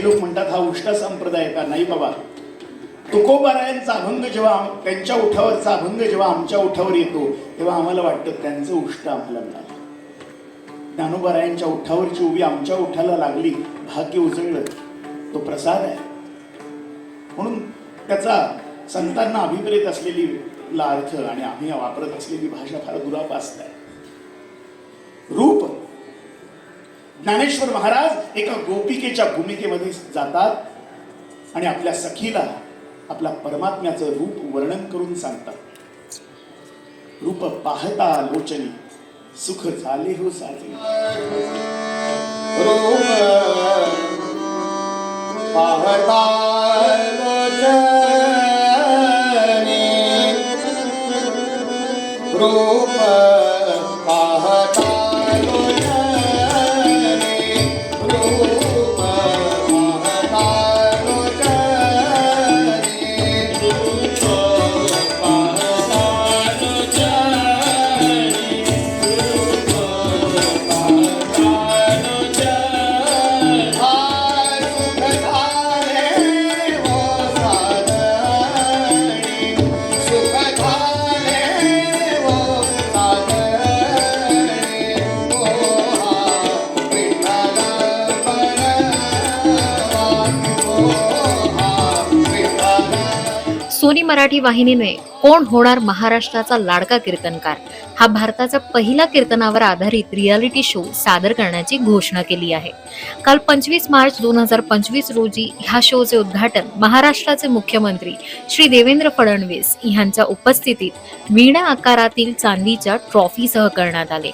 लोक म्हणतात हा उष्टा संप्रदाय का? नाही बाबा, तुकोबारायांचा अभंग जेव्हा, त्यांच्या उठावरचा अभंग जेव्हा आमच्या उठावर येतो तेव्हा आम्हाला वाटतं त्यांचं उष्ट आम्हाला मिळालं. ज्ञानोबारायांच्या उठावरची उभी आमच्या उठाला लागली, भाग्य उजळलं, तो प्रसाद आहे. म्हणून त्याचा संतांना अभिप्रेत असलेली अर्थ आणि आम्ही वापरत असलेली भाषा फार दुरापास्त आहे. रूप, ज्ञानेश्वर महाराज एका गोपिकेच्या भूमिकेमध्ये जातात आणि आपल्या सखीला आपला परमात्म्याचं रूप वर्णन करून सांगतात. रूप पाहता लोचनी सुख झाले हो साजे. रूप पाहता लोचनी रूप पाहता सोनी मराठी वाहिनीने कोण होणार महाराष्ट्राचा लाडका कीर्तनकार हा भारताचा पहिला कीर्तनावर आधारित रियालिटी शो सादर करण्याची घोषणा केली आहे. काल 25 मार्च 2025 रोजी ह्या शोचे उद्घाटन महाराष्ट्राचे मुख्यमंत्री श्री देवेंद्र फडणवीस यांच्या उपस्थितीत वीणा आकारातील चांदीच्या ट्रॉफीसह करण्यात आले.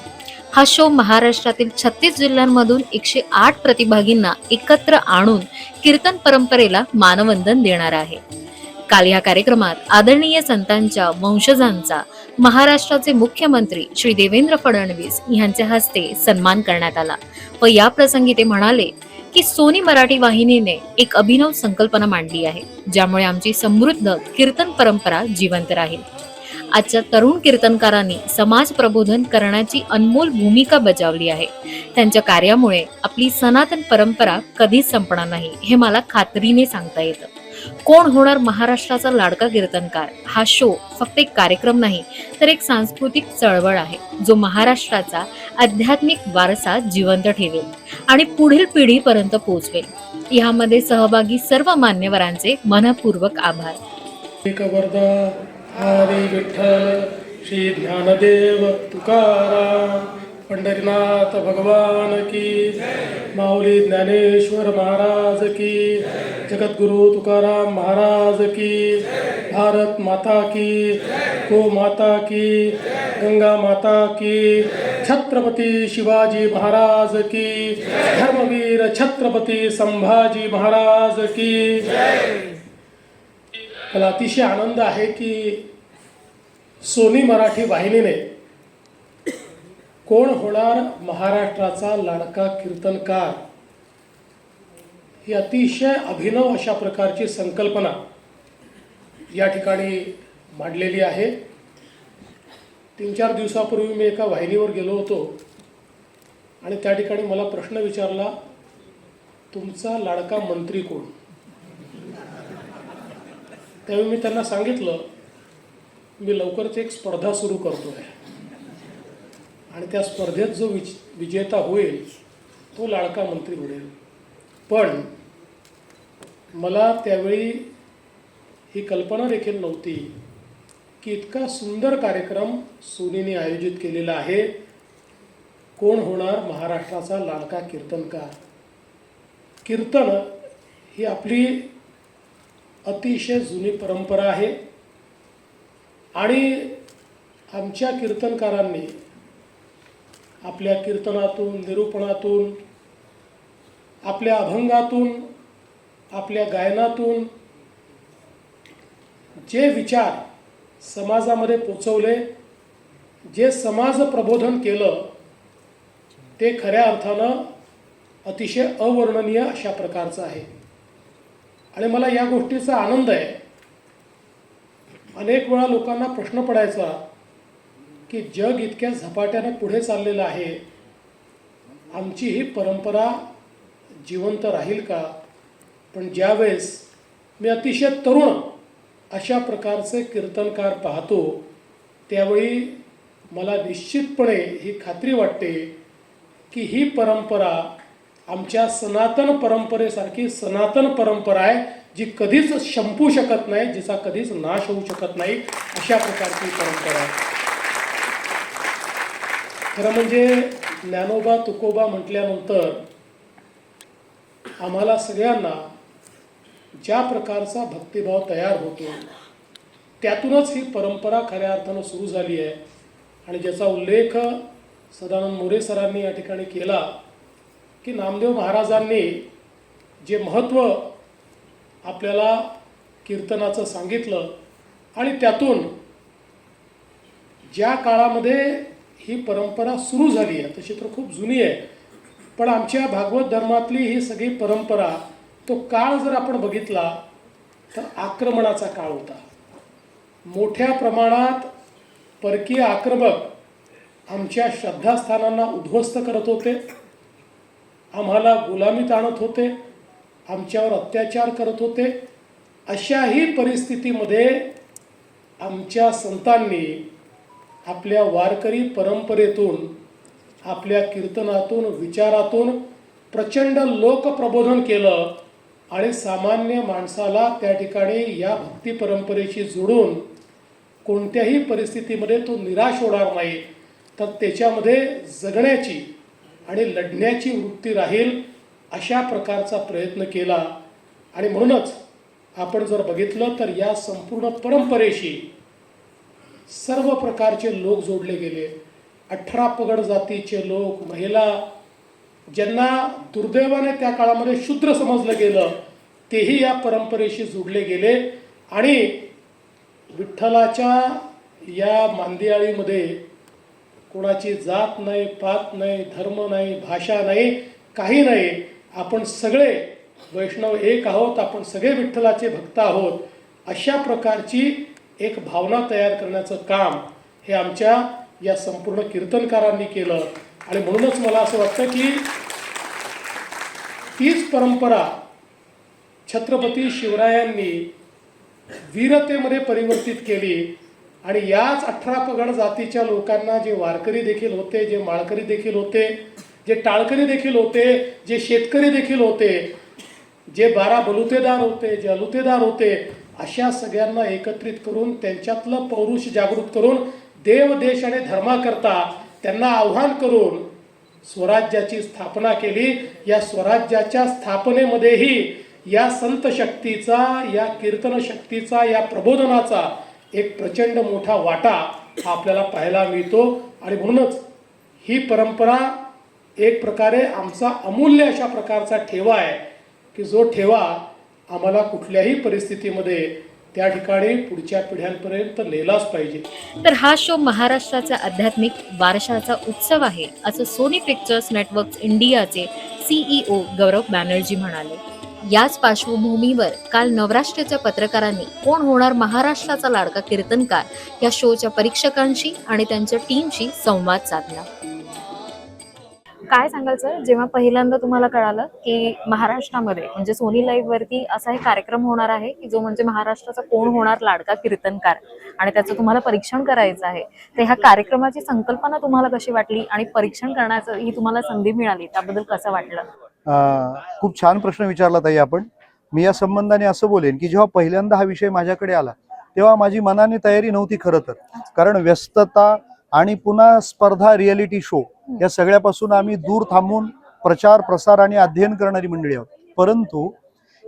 हा शो महाराष्ट्रातील 36 जिल्ह्यांमधून 108 प्रतिभागींना एकत्र आणून कीर्तन परंपरेला मानवंदन देणार आहे. काल या कार्यक्रमात आदरणीय संतांच्या वंशजांचा महाराष्ट्राचे मुख्यमंत्री श्री देवेंद्र फडणवीस यांच्या हस्ते सन्मान करण्यात आला व या प्रसंगी ते म्हणाले की सोनी मराठी वाहिनीने एक अभिनव संकल्पना मांडली आहे, ज्यामुळे आमची समृद्ध कीर्तन परंपरा जिवंत राहील. आजच्या तरुण कीर्तनकारांनी समाज प्रबोधन करण्याची अनमोल भूमिका बजावली आहे. त्यांच्या कार्यामुळे आपली सनातन परंपरा कधीच संपणार नाही हे मला खात्रीने सांगता येतं. कोण होणार महाराष्ट्राचा लाडका कीर्तनकार हा शो फक्त एक कार्यक्रम नाही तर एक सांस्कृतिक चळवळ आहे, जो महाराष्ट्राचा आध्यात्मिक वारसा जिवंत ठेवेल आणि पुढील पिढीपर्यंत पोहोचवेल. यामध्ये सहभागी सर्व मान्यवरांचे मनपूर्वक आभार. हरी विठ्ठल श्री ज्ञानदेव तुकाराम पंढरीनाथ भगवान की, माऊली ज्ञानेश्वर महाराज की, जगद्गुरु तुकाराम महाराज की, भारत माता की, गो माता की, गंगा माता की, छत्रपती शिवाजी महाराज की, धर्मवीर छत्रपती संभाजी महाराज की. मला अतिशय आनंद आहे की सोनी मराठी वाहिनीने कोण होणार महाराष्ट्राचा लाडका कीर्तनकार ही अतिशय अभिनव अशा प्रकारची संकल्पना या ठिकाणी मांडलेली आहे. 3-4 दिवसापूर्वी मी एका वाहिनीवर गेलो होतो आणि त्या ठिकाणी मला प्रश्न विचारला, तुमचा लाडका मंत्री कोण? त्यावेळी मी त्यांना सांगितलं, मी लवकरच एक स्पर्धा सुरू करतो आहे आणि त्या स्पर्धेत जो विजेता होईल तो लाडका मंत्री होईल. पण मला त्यावेळी ही कल्पना देखील नव्हती की इतका सुंदर कार्यक्रम सोनीने आयोजित केलेला आहे. कोण होणार महाराष्ट्राचा लाडका कीर्तनकार. कीर्तन ही आपली अतिशय जुनी परंपरा आहे आणि आमच्या कीर्तनकारांनी आपल्या कीर्तनातून, निरूपणातून, आपल्या अभंगातून, आपल्या गायनातून जे विचार समाजामध्ये पोचवले, जे समाज प्रबोधन केलं, ते खऱ्या अर्थानं अतिशय अवर्णनीय अशा प्रकारचं आहे आणि मला या गोष्टीचा आनंद आहे. अनेक वेळा लोकांना प्रश्न पडायचा की जग इतक्या झपाट्याने पुढे चाललेलं आहे, आमची ही परंपरा जिवंत राहील का? पण ज्यावेळेस मी अतिशय तरुण अशा प्रकारचे कीर्तनकार पाहतो त्यावेळी मला निश्चितपणे ही खात्री वाटते की ही परंपरा आमच्या सनातन परंपरेसारखी सनातन परंपरा आहे, जी कधीच संपू शकत नाही, जिचा कधीच नाश होऊ शकत नाही, अशा प्रकारची परंपरा आहे. खरं म्हणजे ज्ञानोबा तुकोबा म्हटल्यानंतर आम्हाला सगळ्यांना ज्या प्रकारचा भक्तिभाव तयार होतो त्यातूनच ही परंपरा खऱ्या अर्थानं सुरू झाली आहे. आणि ज्याचा उल्लेख सदानंद मोरे सरांनी या ठिकाणी केला की नामदेव महाराजांनी जे महत्त्व आपल्याला कीर्तनाचं सांगितलं आणि त्यातून ज्या काळामध्ये ही परंपरा सुरू झाली आहे, तशी तर खूप जुनी आहे, पण आमच्या भागवत धर्मातली ही सगळी परंपरा, तो काळ जर आपण बघितला तर आक्रमणाचा काळ होता. मोठ्या प्रमाणात परकीय आक्रमक आमच्या श्रद्धास्थानांना उद्ध्वस्त करत होते, आम्हाला गुलामीत आणत होते, आमच्यावर अत्याचार करत होते. अशाही परिस्थितीमध्ये आमच्या संतांनी आपल्या वारकरी परंपरेतून, आपल्या कीर्तनातून, विचारातून प्रचंड लोकप्रबोधन केलं आणि सामान्य माणसाला त्या ठिकाणी या भक्ती परंपरेशी जोडून कोणत्याही परिस्थितीमध्ये तो निराश होणार नाही, तर त्याच्यामध्ये जगण्याची आणि लढण्याची वृत्ती राहील अशा प्रकारचा प्रयत्न केला. आणि म्हणूनच आपण जर बघितलं तर या संपूर्ण परंपरेशी सर्व प्रकारचे लोक जोडले गेले. 18 पगड जातीचे लोक, महिला, ज्यांना दुर्दैवाने त्या काळामध्ये शूद्र समजलं गेलं, तेही या परंपरेशी जोडले गेले. आणि विठ्ठलाच्या या मांदियाळीमध्ये कोणाची जात नाही, पात नाही, धर्म नाही, भाषा नाही, काही नाही. आपण सगळे वैष्णव एक आहोत, आपण सगळे विठ्ठलाचे भक्त आहोत, अशा प्रकारची एक भावना तयार करण्याचं काम हे आमच्या या संपूर्ण कीर्तनकारांनी केलं. आणि म्हणूनच मला असं वाटतं की तीच परंपरा छत्रपती शिवरायांनी वीरतेमध्ये परिवर्तित केली. आणि याच 18 पगड जातीच्या लोकांना, जे वारकरी देखील होते, जे माळकरी देखील होते, जे टाळकरी देखील होते, जे शेतकरी देखील होते, जे 12 बलुतेदार होते, जे अलुतेदार होते, अशा सगळ्यांना एकत्रित करून त्यांच्यातलं पौरुष जागृत करून देव, देश आणि धर्माकरता त्यांना आव्हान करून स्वराज्याची स्थापना केली. या स्वराज्याच्या स्थापनेमध्येही या संत शक्तीचा, या कीर्तन शक्तीचा, या प्रबोधनाचा एक प्रचंड मोठा वाटा हा आपल्याला पाहायला मिळतो. आणि म्हणूनच ही परंपरा एक प्रकारे आमचा अमूल्य अशा प्रकारचा ठेवा आहे की जो ठेवा आम्हाला कुठल्याही परिस्थितीमध्ये त्या ठिकाणी पुढच्या पिढ्यांपर्यंत नेलाच पाहिजे. तर हा शो महाराष्ट्राचा आध्यात्मिक वारशाचा उत्सव आहे, असं सोनी पिक्चर्स नेटवर्क्स इंडियाचे CEO गौरव बॅनर्जी म्हणाले. याच पार्श्वभूमीवर काल नवराष्ट्राच्या पत्रकारांनी कोण होणार महाराष्ट्राचा लाडका कीर्तनकार या शोच्या परीक्षकांशी आणि त्यांच्या टीमशी संवाद साधला. काय सांगाल सर, जेव्हा पहिल्यांदा तुम्हाला कळालं की महाराष्ट्रामध्ये म्हणजे सोनी लाईव्ह वरती असा एक कार्यक्रम होणार आहे की जो म्हणजे महाराष्ट्राचा कोण होणार लाडका कीर्तनकार आणि त्याचं तुम्हाला परीक्षण करायचं आहे, तर ह्या कार्यक्रमाची संकल्पना तुम्हाला कशी वाटली आणि परीक्षण करण्याचं ही तुम्हाला संधी मिळाली, त्याबद्दल कसं वाटलं? खूप छान प्रश्न विचारला ताई आपण. मी या संबंधाने असं बोलेन की जेव्हा पहिल्यांदा हा विषय माझ्याकडे आला तेव्हा माझी मनाने तयारी नव्हती खरं तर, कारण व्यस्तता आणि पुन्हा स्पर्धा, रियालिटी शो या सगळ्यापासून आम्ही दूर थांबून प्रचार, प्रसार आणि अध्ययन करणारी मंडळी आहोत. परंतु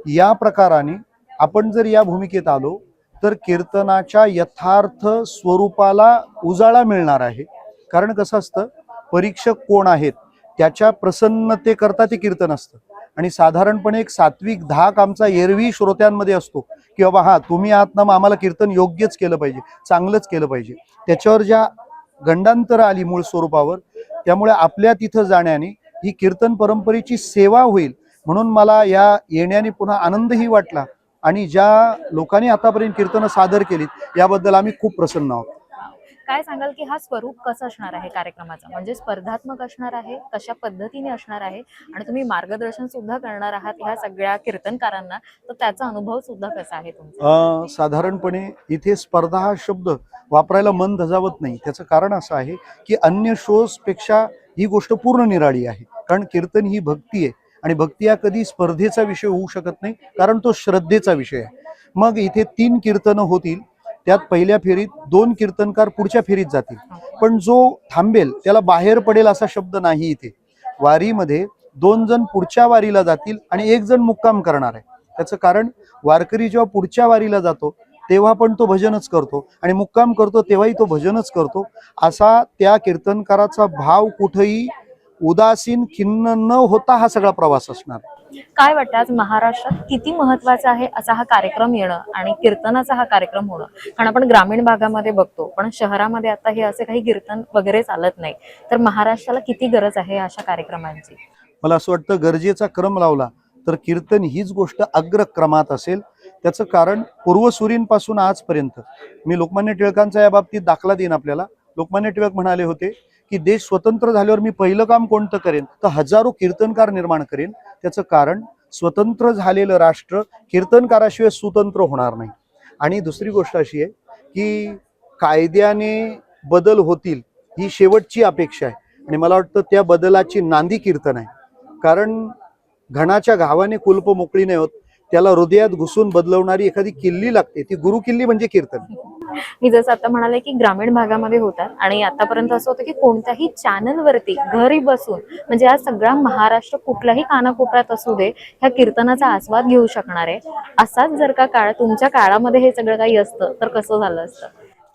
या प्रकाराने आपण जर या भूमिकेत आलो तर कीर्तनाच्या यथार्थ स्वरूपाला उजाळा मिळणार आहे. कारण कसं असतं, परीक्षक कोण आहेत त्याच्या प्रसन्नते करता ते कीर्तन असतं. आणि साधारणपणे एक सात्विक धाक आमचा एरवी श्रोत्यांमध्ये असतो की बाबा हा तुम्ही आहात ना, मग आम्हाला कीर्तन योग्यच केलं पाहिजे, चांगलंच केलं पाहिजे. त्याच्यावर ज्या गंडांतर आली मूळ स्वरूपावर, त्यामुळे आपल्या तिथं जाण्याने ही कीर्तन परंपरेची सेवा होईल म्हणून मला या येण्याने पुन्हा आनंदही वाटला. आणि ज्या लोकांनी आतापर्यंत कीर्तन सादर केलीत याबद्दल आम्ही खूप प्रसन्न आहोत. काय सांगाल की हा स्वरूप कसं असणार आहे कार्यक्रमाचं, म्हणजे स्पर्धात्मक असणार आहे, कशा पद्धतीने असणार आहे, आणि तुम्ही मार्गदर्शन सुद्धा करणार आहात ह्या सगळ्या कीर्तनकारांना, तर त्याचा अनुभव सुद्धा कसा आहे तुमचा? साधारणपणे इथे स्पर्धा हा शब्द वापरायला मन धजावत नाही. त्याचं कारण असं आहे की अन्य शोज पेक्षा ही गोष्ट पूर्ण निराळी आहे. कारण कीर्तन ही भक्ती आहे आणि भक्ती हा कधी स्पर्धेचा विषय होऊ शकत नाही, कारण तो श्रद्धेचा विषय आहे. मग इथे 3 कीर्तनं होतील. त्यात पहिल्या फेरीत 2 कीर्तनकार पुढच्या फेरीत जातील, पण जो थांबेल त्याला बाहेर पडेल असा शब्द नाही. इथे वारीमध्ये 2 जण पुढच्या वारीला जातील आणि 1 जण मुक्काम करणार आहे. त्याचं कारण वारकरी जेव्हा पुढच्या वारीला जातो तेव्हा पण तो भजनच करतो आणि मुक्काम करतो तेव्हाही तो भजनच करतो. असा त्या कीर्तनकाराचा भाव कुठेही उदासीन खिन्न न होता हा सगळा प्रवास असणार. काय वाटतं आज महाराष्ट्रात किती महत्वाचा आहे असा हा कार्यक्रम येणं आणि कीर्तनाचा हा कार्यक्रम होणं? कारण आपण ग्रामीण भागामध्ये बघतो, पण शहरामध्ये आता हे असे काही कीर्तन वगैरे चालत नाही. तर महाराष्ट्राला किती गरज आहे अशा कार्यक्रमांची? मला असं वाटतं गरजेचा क्रम लावला तर कीर्तन हीच गोष्ट अग्रक्रमात असेल. त्याचं कारण पूर्वसुरींपासून आजपर्यंत मी लोकमान्य टिळकांचा या बाबतीत दाखला देईन आपल्याला. लोकमान्य टिळक म्हणाले होते की देश स्वतंत्र झाल्यावर मी पहिलं काम कोणतं करेन तर हजारो कीर्तनकार निर्माण करेन. त्याचं कारण स्वतंत्र झालेलं राष्ट्र कीर्तनकाराशिवाय सुतंत्र होणार नाही. आणि दुसरी गोष्ट अशी आहे की कायद्याने बदल होतील ही शेवटची अपेक्षा आहे आणि मला वाटतं त्या बदलाची नांदी कीर्तन आहे. कारण घणाच्या घावाने कुलप मोकळी नाही होत, त्याला हृदयात घुसून बदलवणारी एखादी किल्ली लागते, ती गुरु किल्ली म्हणजे कीर्तन. मी जसं आता म्हणाले की ग्रामीण भागामध्ये होतात आणि आतापर्यंत असं होतं की कोणत्याही चॅनलवरती घरी बसून, म्हणजे आज सगळा महाराष्ट्र कुठल्याही कानाकोपऱ्यात असू दे ह्या कीर्तनाचा आस्वाद घेऊ शकणार आहे. असाच जर का काळ तुमच्या काळामध्ये हे सगळं काही असतं तर कसं झालं असतं?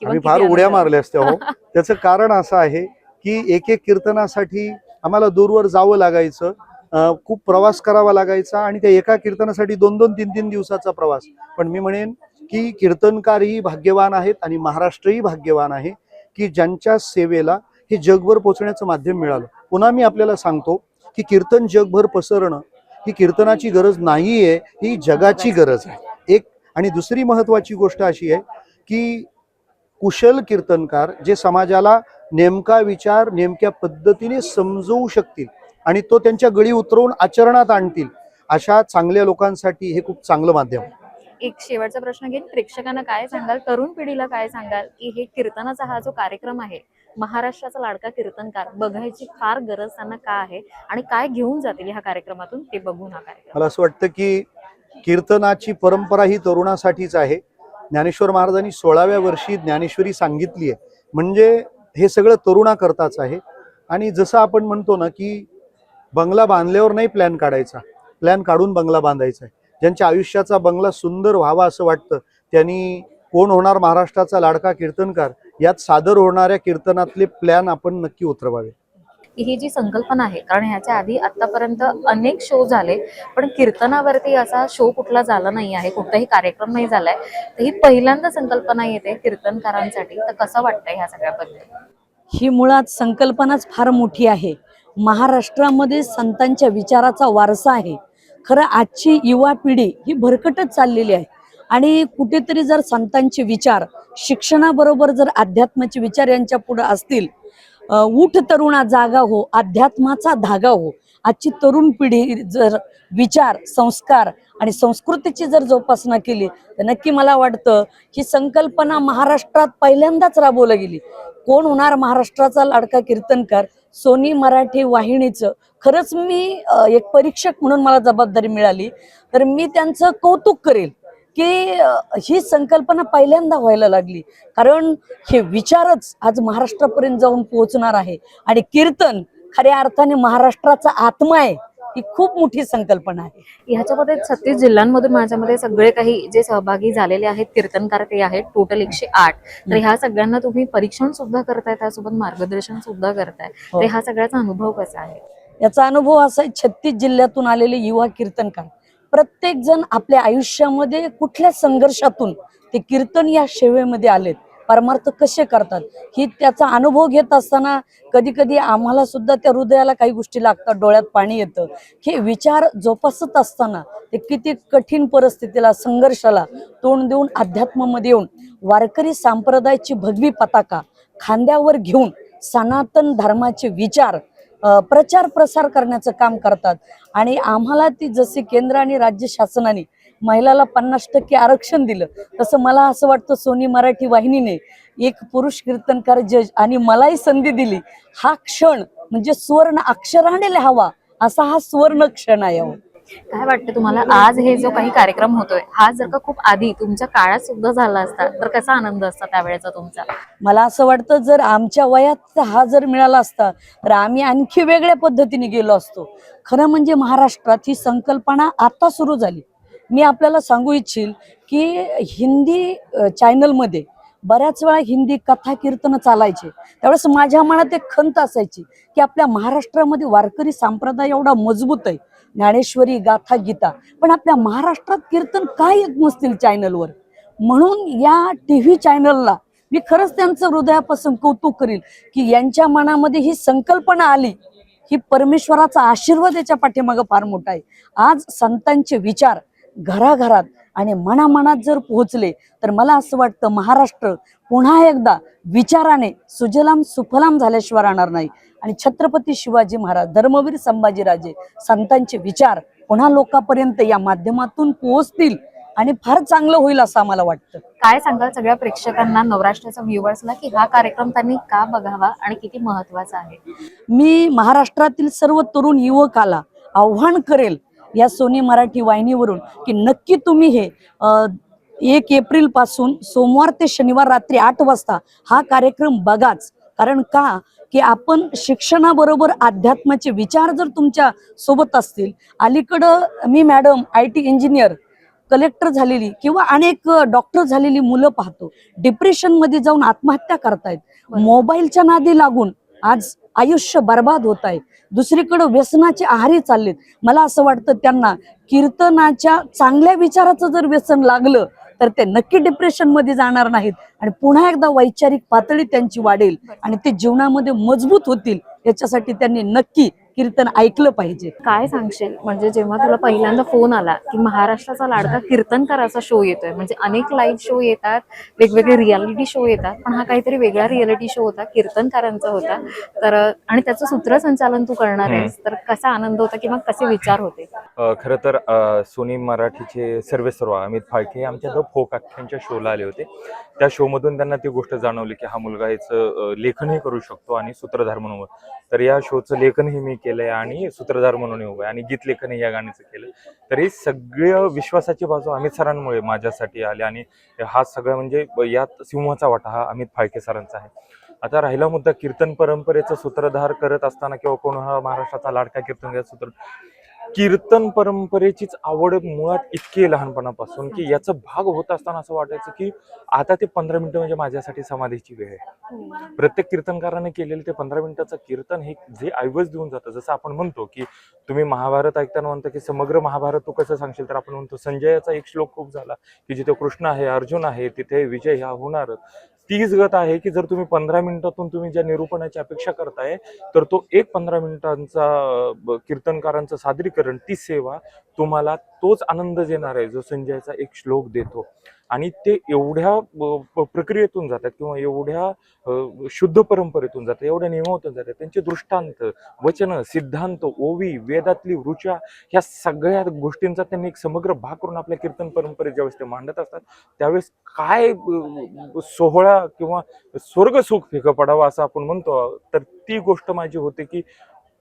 आम्ही फार उड्या मारल्या असत्या हो. त्याचं कारण असं आहे की एक एक कीर्तनासाठी आम्हाला दूरवर जावं लागायचं, खूप प्रवास करावा लागायचा आणि त्या एका कीर्तनासाठी 2-2, 3-3 दिवसाचा प्रवास. पण मी म्हणेन की कीर्तनकारही भाग्यवान आहेत आणि महाराष्ट्रही भाग्यवान आहे की ज्यांच्या सेवेला हे जगभर पोहोचण्याचं माध्यम मिळालं. पुन्हा मी आपल्याला सांगतो की कीर्तन जगभर पसरणं ही कीर्तनाची गरज नाहीये, ही जगाची गरज आहे. एक आणि दुसरी महत्वाची गोष्ट अशी आहे की कुशल कीर्तनकार जे समाजाला नेमका विचार नेमक्या पद्धतीने समजवू शकतील आणि तो त्यांच्या गळी उतरवून आचरणात आणतील, अशा चांगल्या लोकांसाठी हे खूप चांगलं माध्यम आहे. एक शेवटचा प्रश्न घेईन, प्रेक्षकांना काय सांगाल, तरुण पिढीला काय सांगाल की हे कीर्तनाचा हा जो कार्यक्रम आहे, महाराष्ट्राचा लाडका कीर्तनकार बघायची फार गरज त्यांना का आहे आणि काय घेऊन जातील ह्या कार्यक्रमातून ते बघून हा कार्यक्रम? मला असं वाटतं की कीर्तनाची परंपरा ही तरुणासाठीच आहे. ज्ञानेश्वर महाराजांनी 16व्या वर्षी ज्ञानेश्वरी सांगितली आहे, म्हणजे हे सगळं तरुणाकरताच आहे. आणि जसं आपण म्हणतो ना की बंगला बांधल्यावर नाही प्लॅन काढायचा, प्लॅन काढून बंगला बांधायचा आहे. ज्यांच्या आयुष्याचा बंगला सुंदर व्हावा असं वाटतं त्यांनी कोण होणार महाराष्ट्राचा लाडका कीर्तनकार यात सादर होणाऱ्या कीर्तनातले प्लॅन आपण नक्की उतरवावे. ही जी संकल्पना आहे, कारण ह्याच्या आधी आतापर्यंत अनेक शो झाले पण कीर्तनावरती असा शो कुठला झाला नाही आहे, कुठलाही कार्यक्रम नाही झालाय, तर ही पहिल्यांदा संकल्पना येते कीर्तनकारांसाठी. तर कसं वाटतंय ह्या सगळ्याबद्दल? ही मुळात संकल्पनाच फार मोठी आहे. महाराष्ट्रामध्ये संतांच्या विचाराचा वारसा आहे. खरं आजची युवा पिढी ही भरकटच चाललेली आहे आणि कुठेतरी जर संतांचे विचार शिक्षणाबरोबर जर अध्यात्माचे विचार यांच्या पुढे असतील, उठ तरुणा जागा हो, अध्यात्माचा धागा हो, आजची तरुण पिढी जर विचार, संस्कार आणि संस्कृतीची जर जोपासना केली तर नक्की मला वाटतं ही संकल्पना महाराष्ट्रात पहिल्यांदाच राबवली गेली. कोण होणार महाराष्ट्राचा लाडका कीर्तनकार? सोनी मराठी वाहिनीचं खरंच मी एक परीक्षक म्हणून मला जबाबदारी मिळाली तर मी त्यांचं कौतुक करेल की ही संकल्पना पहिल्यांदा व्हायला लागली. कारण हे विचारच आज महाराष्ट्रापर्यंत जाऊन पोहोचणार आहे आणि कीर्तन खऱ्या अर्थाने महाराष्ट्राचा आत्मा आहे. ही खूप मोठी संकल्पना आहे. ह्याच्यामध्ये 36 जिल्ह्यांमधून माझ्यामध्ये सगळे काही जे सहभागी झालेले आहेत कीर्तनकार ते आहेत टोटल 108. तर ह्या सगळ्यांना तुम्ही परीक्षण सुद्धा करताय, त्यासोबत मार्गदर्शन सुद्धा करताय, तर हा सगळ्याचा अनुभव कसा आहे? याचा अनुभव असा आहे, 36 जिल्ह्यातून आलेले युवा कीर्तनकार प्रत्येक जण आपल्या आयुष्यामध्ये कुठल्या संघर्षातून ते कीर्तन या सेवेमध्ये आलेत परमार्थ कसे करतात ही त्याचा अनुभव घेत असताना कधी कधी आम्हाला सुद्धा त्या हृदयाला काही गोष्टी लागतात, डोळ्यात पाणी येतं. हे विचार जोपासत असताना ते किती कठीण परिस्थितीला, संघर्षाला तोंड देऊन अध्यात्मामध्ये येऊन वारकरी संप्रदायाची भगवी पताका खांद्यावर घेऊन सनातन धर्माचे विचार प्रचार प्रसार करण्याचं काम करतात. आणि आम्हाला ती जसे केंद्र आणि राज्य शासनाने महिलाला 50% आरक्षण दिलं, तसं मला असं वाटतं सोनी मराठी वाहिनीने एक पुरुष कीर्तनकार जज आणि मलाही संधी दिली. हा क्षण म्हणजे सुवर्ण अक्षराने लिहावा असा हा सुवर्ण क्षण आहे. काय वाटतं तुम्हाला, आज हे जो काही कार्यक्रम होतोय हा जर का खूप आधी तुमच्या काळात सुद्धा झाला असता तर कसा आनंद असता त्यावेळेचा तुमचा? मला असं वाटतं जर आमच्या वयात हा जर मिळाला असता तर आम्ही आणखी वेगळ्या पद्धतीने गेलो असतो. खरं म्हणजे महाराष्ट्रात ही संकल्पना आता सुरू झाली. मी आपल्याला सांगू इच्छिल की हिंदी चॅनलमध्ये बऱ्याच वेळा हिंदी कथा कीर्तन चालायचे. त्यावेळेस माझ्या मनात एक खंत असायची की आपल्या महाराष्ट्रामध्ये वारकरी संप्रदाय एवढा मजबूत आहे, ज्ञानेश्वरी, गाथा, गीता, पण आपल्या महाराष्ट्रात कीर्तन काय येत नसतील चॅनलवर. म्हणून या TV चॅनलला मी खरंच त्यांचं हृदयापासून कौतुक करील की यांच्या मनामध्ये ही संकल्पना आली. ही परमेश्वराचा आशीर्वाद याच्या पाठीमागं फार मोठा आहे. आज संतांचे विचार घराघरात आणि मनामनात जर पोहोचले तर मला असं वाटतं महाराष्ट्र पुन्हा एकदा विचाराने सुजलाम सुफलाम झाल्याशिवाय राहणार नाही. आणि छत्रपती शिवाजी महाराज, धर्मवीर संभाजीराजे, संतांचे विचार पुन्हा लोकांपर्यंत या माध्यमातून पोहोचतील आणि फार चांगलं होईल असं आम्हाला वाटतं. काय सांगाल सगळ्या प्रेक्षकांना, नवराष्ट्राच्या व्ह्युअर्सला, की हा कार्यक्रम त्यांनी का बघावा आणि किती महत्वाचा आहे? मी महाराष्ट्रातील सर्व तरुण युवकाला आव्हान करेल या सोनी मराठी वाहिनीवरून की नक्की तुम्ही हे 1 एप्रिल पासून सोमवार ते शनिवार रात्री 8 वाजता हा कार्यक्रम बघाच. कारण का की आपण शिक्षणाबरोबर अध्यात्माचे विचार जर तुमच्या सोबत असतील, अलीकडं मी मॅडम IT इंजिनियर, कलेक्टर झालेली किंवा अनेक डॉक्टर झालेली मुलं पाहतो, डिप्रेशनमध्ये जाऊन आत्महत्या करतायत. मोबाईलच्या नादी लागून आज आयुष्य बर्बाद होत आहे. दुसरीकडे व्यसनाचे आहारी चाललेत. मला असं वाटतं त्यांना कीर्तनाच्या चांगल्या विचाराचं जर व्यसन लागलं तर ते नक्की डिप्रेशन मध्ये जाणार नाहीत आणि पुन्हा एकदा वैचारिक पातळी त्यांची वाढेल आणि ते जीवनामध्ये मजबूत होतील. याच्यासाठी त्यांनी नक्की कीर्तन ऐकलं पाहिजे. काय सांगशील, म्हणजे जेव्हा तुला पहिल्यांदा फोन आला की महाराष्ट्राचा लाडका कीर्तनकाराचा शो येतोय, म्हणजे अनेक लाईव्ह शो येतात, वेगवेगळे रियालिटी शो येतात, पण हा काहीतरी वेगळा रियालिटी शो होता, कीर्तनकारांचा होता, तर आणि त्याचं सूत्रसंचालन तू करणार आहेस, तर कसा आनंद होता किंवा कसे विचार होते? खरं तर सोनी मराठीचे सर्वेसर्वा अमित फाळके आमच्या द फोक आख्यांच्या शोला आले होते. त्या शोमधून त्यांना ती गोष्ट जाणवली की हा मुलगा याचं लेखनही करू शकतो आणि सूत्रधार म्हणून. तर या शोचं लेखनही मी केलंय आणि सूत्रधार म्हणून उभं आहे आणि गीत लेखनही या गाण्याचं केलं. तर ही सगळं विश्वासाची बाजू अमित सरांमुळे माझ्यासाठी आली आणि हा सगळं म्हणजे यात सिंहाचा वाटा हा अमित फाळके सरांचा आहे. आता राहिला मुद्दा कीर्तन परंपरेचं सूत्रधार करत असताना किंवा कोण हा महाराष्ट्राचा लाडका कीर्तन कीर्तन परंपरेचीच आवड मुळात इतकी लहानपणापासून की याचा भाग होत असताना असं वाटायचं की आता ते 15 मिनिटं म्हणजे माझ्यासाठी समाधीची वेळ आहे. प्रत्येक कीर्तनकाराने केलेलं ते 15 मिनिटाचं कीर्तन हे जे ऐवज देऊन जातं. जसं आपण म्हणतो की तुम्ही महाभारत ऐकताना म्हणता की समग्र महाभारत तू कसं सांगशील, तर आपण म्हणतो संजयाचा एक श्लोक खूप झाला की जिथे कृष्ण आहे, अर्जुन आहे, तिथे विजय हा होणार. तीच गत आहे की जर तुम्ही 15 मिनिटातून तुम्ही ज्या निरूपणाची अपेक्षा करताय तर तो एक 15 मिनिटांचा कीर्तनकारांचं सादरीकरण, ती सेवा तुम्हाला तोच आनंद देणार आहे जो संजयचा एक श्लोक देतो. आणि ते एवढ्या प्रक्रियेतून जातात किंवा एवढ्या शुद्ध परंपरेतून जातात, एवढ्या नियमातून जातात. त्यांचे दृष्टांत, वचन, सिद्धांत, ओवी, वेदातली ऋचा, ह्या सगळ्या गोष्टींचा त्यांनी एक समग्र भाग करून आपल्या कीर्तन परंपरेत ज्यावेळेस ते मांडत असतात त्यावेळेस काय सोहळा किंवा स्वर्ग सुख फिकं पडावं असं आपण म्हणतो. तर ती गोष्ट माझी होते की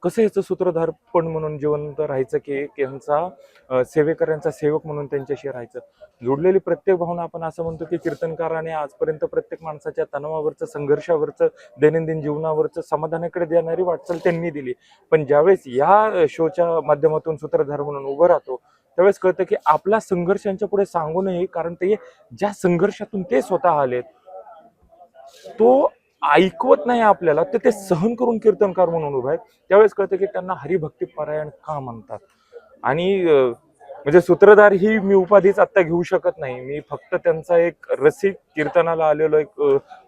कसं याचं सूत्रधार पण म्हणून जिवंत राहायचं की यांचा सेवेकऱ्यांचा सेवक म्हणून त्यांच्याशी राहायचं. जोडलेली प्रत्येक भावना आपण असं म्हणतो की कीर्तनकाराने आजपर्यंत प्रत्येक माणसाच्या तणावावरचं, संघर्षावरचं, दैनंदिन जीवनावरचं समाधानाकडे देणारी वाटचाल त्यांनी दिली. पण ज्यावेळेस या शोच्या माध्यमातून सूत्रधार म्हणून उभं राहतो त्यावेळेस कळतं की आपला संघर्षांच्या पुढे सांगू नये, कारण ते ज्या संघर्षातून ते स्वतः आलेत तो ऐकवत नाही आपल्याला, तर ते सहन करून कीर्तनकार म्हणून उभे आहेत. त्यावेळेस कळतं की त्यांना हरिभक्ती परायण का म्हणतात. आणि म्हणजे सूत्रधार ही मी उपाधीच आता घेऊ शकत नाही. मी फक्त त्यांचा एक रसिक, कीर्तनाला आलेलो एक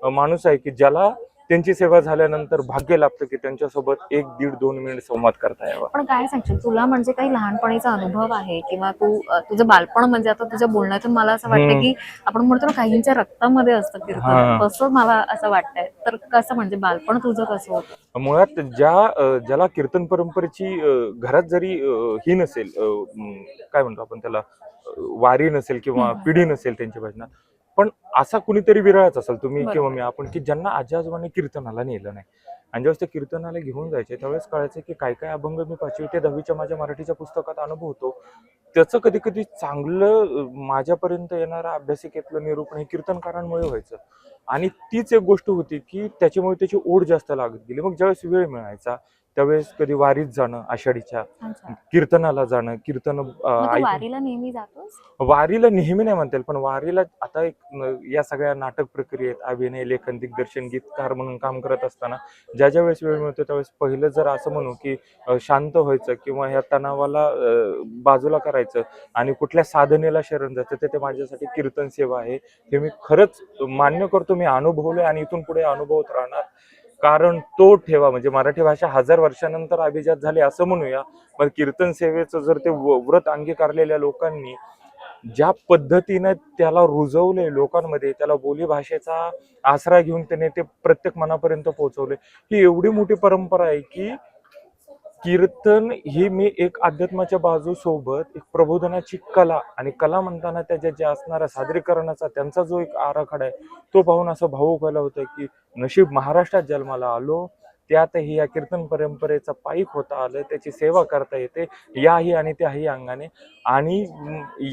माणूस आहे की ज्याला त्यांची सेवा झाल्यानंतर भाग्य लाभतं की त्यांच्यासोबत 1, 1.5, 2 मिनिट संवाद करता यावा. पण काय सांगशील, तुला म्हणजे काही लहानपणीचा अनुभव आहे किंवा तुझं बालपण म्हणजे आता तुझ्या बोलण्यातून मला असं वाटतं की आपण म्हणतो ना काहींच्या रक्तामध्ये असतं कीर्तन, तसं मला असं वाटतंय. तर कसं म्हणजे बालपण तुझं कसं होतं? मुळात ज्याला कीर्तन परंपरेची घरात जरी ही नसेल, काय म्हणतो आपण त्याला, वारी नसेल किंवा पिढी नसेल त्यांच्या भजनात, पण असा कुणीतरी विरळच असेल, तुम्ही किंवा मी, आपण, की ज्यांना आजी आजोबांनी कीर्तनाला नेलं नाही. आणि ज्यावेळेस ते कीर्तनाला घेऊन जायचे त्यावेळेस कळायचं की काय काय अभंग मी 5वी ते 10वीच्या माझ्या मराठीच्या पुस्तकात अनुभवतो, त्याचं कधी कधी चांगलं माझ्यापर्यंत येणारं अभ्यासिकेतलं निरूपण हे कीर्तनकारांमुळे व्हायचं. आणि तीच एक गोष्ट होती की त्याच्यामुळे त्याची ओढ जास्त लागत गेली. मग ज्यावेळेस वेळ मिळायचा त्यावेळेस कधी वारीत जाणं, आषाढीच्या कीर्तनाला जाणं, कीर्तन मग तू वारीला नेहमी जातोस? वारीला नेहमी नाही म्हणता येईल, पण वारीला आता एक या सगळ्या नाटक प्रक्रियेत अभिनय, लेखन, दिग्दर्शन, गीतकार म्हणून काम करत असताना ज्या वेळेस वेळ मिळतो त्यावेळेस पहिलं जर असं म्हणू की शांत व्हायचं किंवा ह्या तणावाला बाजूला करायचं आणि कुठल्या साधनेला शरण जायचं, ते माझ्यासाठी कीर्तन सेवा आहे. हे मी खरंच मान्य करतो, मी अनुभवलोय आणि इथून पुढे अनुभवत राहणार. कारण तो ठेवा म्हणजे मराठी भाषा 1000 वर्षानंतर अभिजात झाली असं म्हणूया, पण कीर्तन सेवेचं जर ते व्रत अंगीकारलेल्या लोकांनी ज्या पद्धतीने त्याला रुजवले लोकांमध्ये, त्याला बोली भाषेचा आसरा घेऊन त्याने ते प्रत्येक मनापर्यंत पोहोचवले, ही एवढी मोठी परंपरा आहे की कीर्तन ही मी एक अध्यात्माच्या बाजूसोबत एक प्रबोधनाची कला, आणि कला म्हणताना त्याच्या ज्या असणाऱ्या सादरीकरणाचा त्यांचा जो एक आराखडा आहे तो पाहून असं भावुक व्हायला होतं की नशीब महाराष्ट्रात जन्माला आलो, त्यातही या कीर्तन परंपरेचा पाईक होता आलं, त्याची सेवा करता येते याही आणि त्याही अंगाने. आणि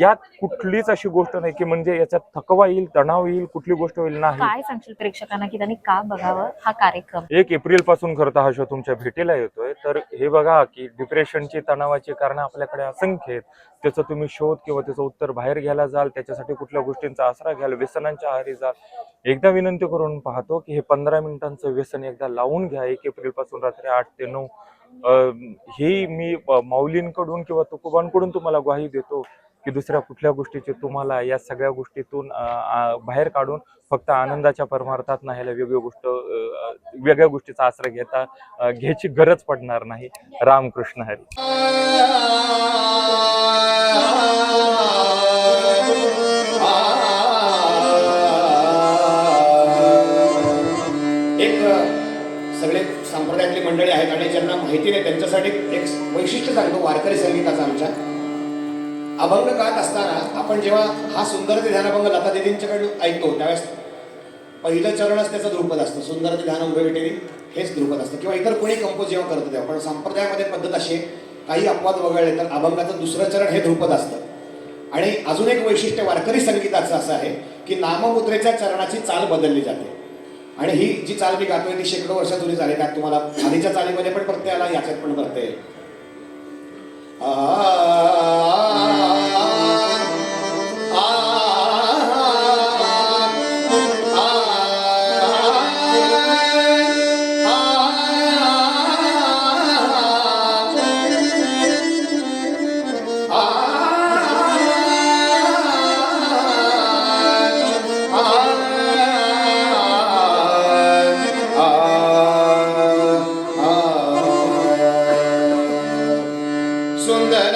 यात कुठलीच अशी गोष्ट नाही की म्हणजे याच्यात थकवा येईल, तणाव येईल, कुठली गोष्ट होईल, नाही. काय सांगशील प्रेक्षकांना की त्यांनी का बघावं हा कार्यक्रम? 1 एप्रिल पासून खरं हा शो तुमच्या भेटीला येतोय. तर हे बघा की डिप्रेशनची, तणावाची कारणं आपल्याकडे असंख्य आहेत. त्याचा तुम्ही शोध किंवा त्याचं उत्तर बाहेर घ्यायला जाल, त्याच्यासाठी कुठल्या गोष्टींचा आसरा घ्याल, व्यसनांच्या आहारी जाल, एकदा विनंती करून पाहतो की हे 15 मिनिटांचं व्यसन एकदा लावून घ्या. 1 एप्रिल पासून रात्री 8 ते 9 हे मी माऊलींकडून किंवा तुकोबांकडून तुम्हाला ग्वाही देतो की दुसऱ्या कुठल्या गोष्टीचे तुम्हाला या सगळ्या गोष्टीतून बाहेर काढून फक्त आनंदाच्या परमार्थात नाही, वेगळ्या गोष्टीचा आसरा घ्यायची गरज पडणार नाही. रामकृष्ण हरी. एक सगळे संप्रदायातली मंडळी आहेत आणि ज्यांना माहिती नाही त्यांच्यासाठी एक वैशिष्ट्य सांगतो वारकरी संगीताचा. आमच्या अभंग गात असताना आपण जेव्हा हा सुंदरते ध्यान अभंग लता दिदींच्याकडे ऐकतो त्यावेळेस पहिलं चरणच त्याचं ध्रुपद असतं. सुंदरते ध्यान उभे विटेरी हेच ध्रुपद असतं किंवा इतर कोणी कंपोज जेव्हा करतो तेव्हा. पण संप्रदायामध्ये पद्धत अशी काही अपवाद वगळले तर अभंगाचं दुसरं चरण हे ध्रुपद असतं. आणि अजून एक वैशिष्ट्य वारकरी संगीताचं असं आहे की नाममुद्रेच्या चरणाची चाल बदलली जाते. आणि ही जी चाल मी गातोय ती शेकडो वर्ष जुनी झाली. त्यात तुम्हाला आधीच्या चालीमध्ये पण प्रत्ययाला याच्यात पण करता येईल. सुंदर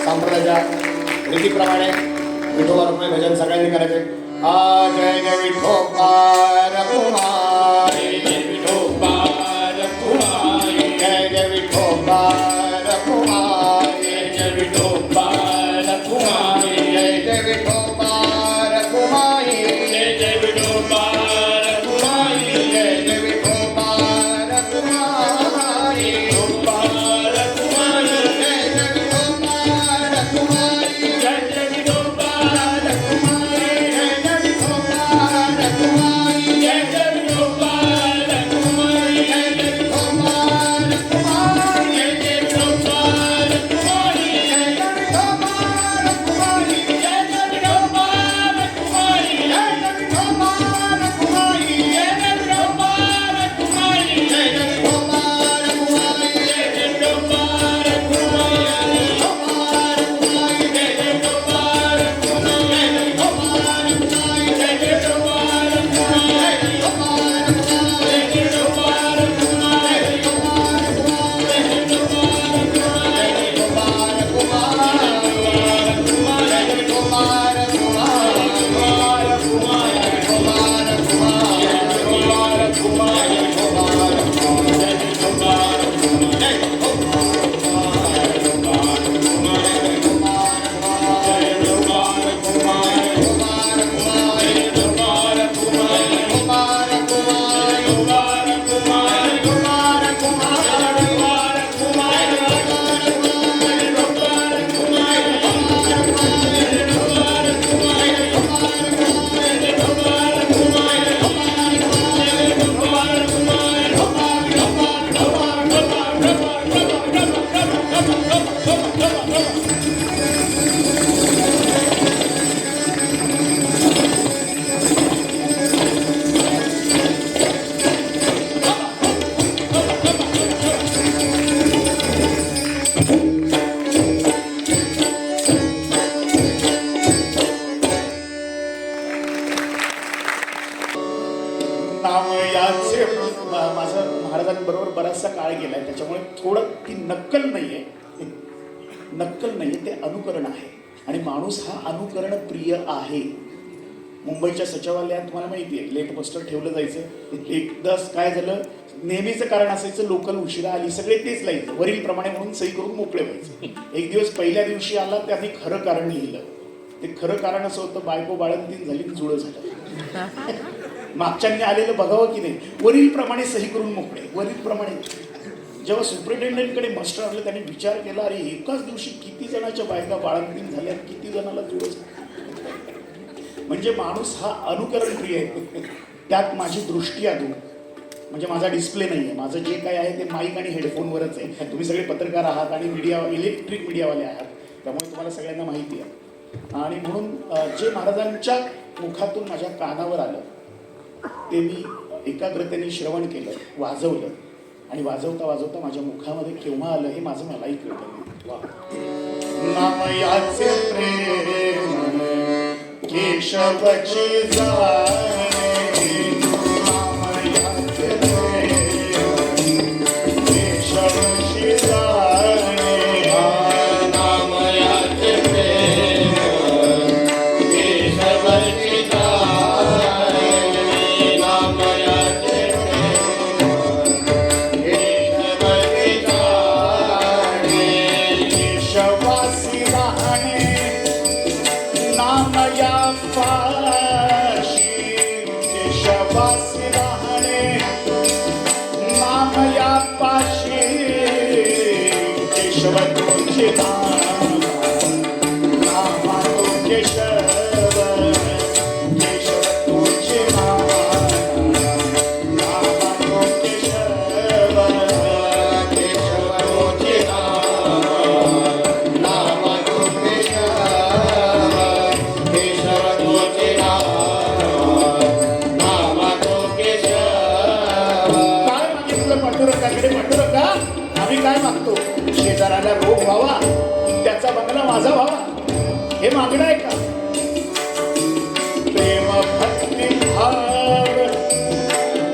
संप्रदायाच्या रीतीप्रमाणे विठोबा रुक्मिणी भजन सगळ्यांनी करायचे. आ जय जय विठोबा रखुमाई, जय विठोबा रखुमाई, जय जय विठोबा रखुमाई, जय विठोबा रखुमाई, जय जय विठोबा रखुमाई, जय जय विठोबा रखुमाई, जय जय विठोबा रखुमाई, विठोबा रखुमाई, जय जय विठोबा रखुमाई, जय जय विठोबा रखुमाई, जय जय विठोबा रखुमाई, जय जय विठोबा रखुमाई, जय जय विठोबा रखुमाई, जय जय विठोबा रखुमाई, जय जय विठोबा रखुमाई, जय जय विठोबा रखुमाई, जय जय विठोबा रखुमाई, जय जय विठोबा रखुमाई, जय जय विठोबा रखुमाई, जय जय विठोबा माझं महाराजांबरोबर बराचसा काळ गेलाय, त्याच्यामुळे थोडं ती नक्कल नाहीये, नक्कल नाहीये, ते अनुकरण आहे. आणि माणूस हा अनुकरण प्रिय आहे. मुंबईच्या सचिवालयात तुम्हाला माहिती आहे लेट पोस्टर ठेवलं जायचं. एकदा काय झालं, नेहमीचं कारण असायचं, लोकल उशिरा आली, सगळे तेच लिहायचं वरील प्रमाणे म्हणून सही करून मोकळे व्हायचे. एक दिवस पहिल्या दिवशी आला, त्यांनी खरं कारण लिहिलं. ते खरं कारण असं होतं, बायको बाळंतीण झाली, जुळं झालं. मागच्यांनी आलेलं बघावं की नाही, वरील प्रमाणे सही करून मोकळे, वरील प्रमाणे. जेव्हा सुप्रिटेंडेंटकडे मास्टर आले, त्यांनी विचार केला, अरे एकाच दिवशी किती जणांच्या बायका बाळंतीण झाल्या, किती जणाला जुळं झालं. म्हणजे माणूस हा अनुकरण प्रिय आहे. त्यात माझी दृष्टी आली, म्हणजे माझा डिस्प्ले नाही आहे, माझं जे काय आहे ते माईक आणि हेडफोनवरच आहे. तुम्ही सगळे पत्रकार आहात आणि मीडिया, इलेक्ट्रिक मीडियावाले आहात, त्यामुळे तुम्हाला सगळ्यांना माहिती आहे. आणि म्हणून जे महाराजांच्या मुखातून माझ्या कानावर आलं ते मी एकाग्रतेने श्रवण केलं, वाजवलं, आणि वाजवता वाजवता माझ्या मुखामध्ये केव्हा आलं हे माझं मलाही कळतं. नामयाचे प्रेम केशवची जाणे, नामयाचे प्रेम केशवची जाणे, नामयाचे प्रेम केशवची जाणे, नामयाचे प्रेम केशवची जाणे, केशवासी राहणे नामया पाशी, केशवासी राहणे नामया पाशी, केशव तुझे नाम, नामा तो केशव, केशव तुझे नाम, नामा तो केशव, केशव तुझे नाम, नामा तो केशव, केशव तुझे नाम, नामा तो केशव. काय मागितलं पांडुरंगाकडे? पांडुरंगा, आम्ही काय मागतो? शेजाराला रोग व्हावा, त्याचा बंगला माझा व्हावा, हे मागणं आहे का? प्रेम भक्ती भाव,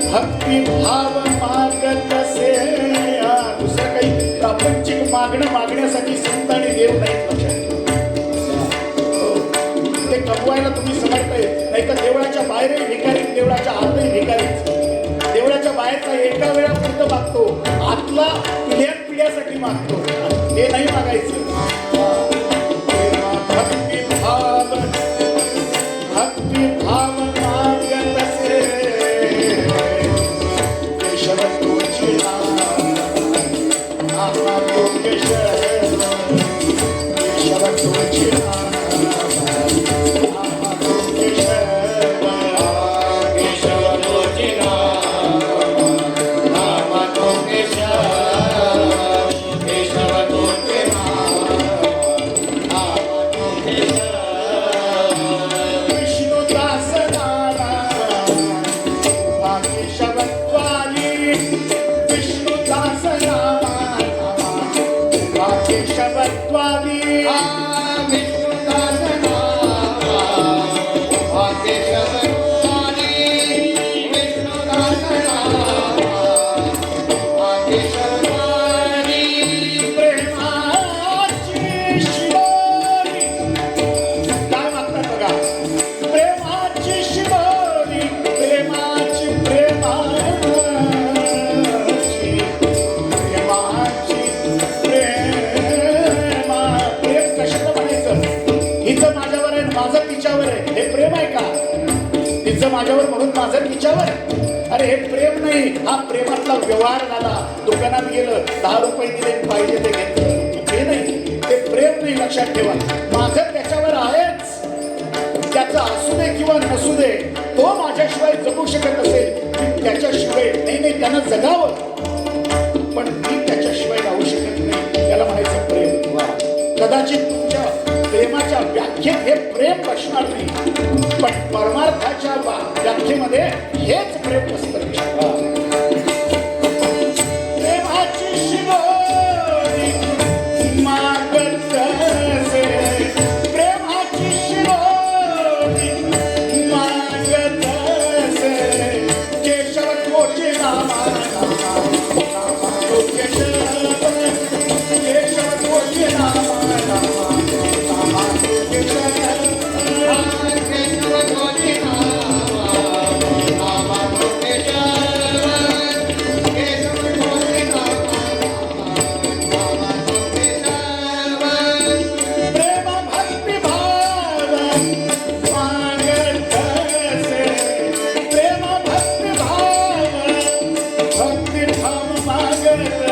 भक्ती भाव मागत असे, दुसरं काही प्रापंचिक मागणं मागण्यासाठी संत आणि देव नाहीत, लक्षात ठेवा. ते कमवायला तुम्ही समर्थ आहे, नाही तर देवळाच्या बाहेरही भिकारी, देवळाच्या आतही भिकारी. देवळाच्या बाहेरचा एका वेळा पुरतं मागतो, आतला पिढ्यासाठी मागतो, हे नाही मागायचं. भक्ती भाव, भक्ती भाव मागत असे, केशव तुझे नाम, नामा तो केशव, केशव तुझे नाम, नामा तो केशव, केशव तुझे नाम, नामा तो केशव, केशव तुझे नाम, नामा तो केशव. विष्णुदास नारायण उभा केशवत्वाली, विष्णुदास नारायण उभा केशवत्वाली, विष्णुदास नारायण उभा केशवत्वाली, विष्णुदास नारायण उभा केशवत्वाली. प्रेमाची शिवोरी, काय मागतात बघा, प्रेमाची शिवोरी, प्रेमाची, प्रेमाची, प्रेमाची, प्रेमा. प्रेम कशाला म्हणायचं? हिचं माझ्यावर आहे, माझं तिच्यावर आहे, हे प्रेम आहे का? तिचं माझ्यावर म्हणून माझं तिच्यावर? अरे हे प्रेम नाही, हा प्रेमातला व्यवहार झाला. दुकानात गेलं, 10 रुपये दिले, पाहिजे ते घेतलं, हे नाही, ते प्रेम नाही, लक्षात ठेवा. माझं त्याच्यावर आहेच, त्याचं असू दे किंवा नसू दे, तो माझ्याशिवाय जगू शकत असेल, मी त्याच्याशिवाय नाही, त्यानं जगावं, पण मी त्याच्याशिवाय राहू शकत नाही, त्याला म्हणायचं प्रेम. कदाचित तुमच्या प्रेमाच्या व्याख्येत हे प्रेम बसणार नाही, पण परमार्थाच्या व्याख्येमध्ये हेच प्रेम बसतं. प्रेमाची शिवोरी मागत असे, प्रेमाची शिवोरी मागत असे, केशव तुझे रामा रामा रामा केशव केशव कोटी रामा रामा रामा केशव प्रेम भक्ति भाव मागत से प्रेम भक्ति भाव मागत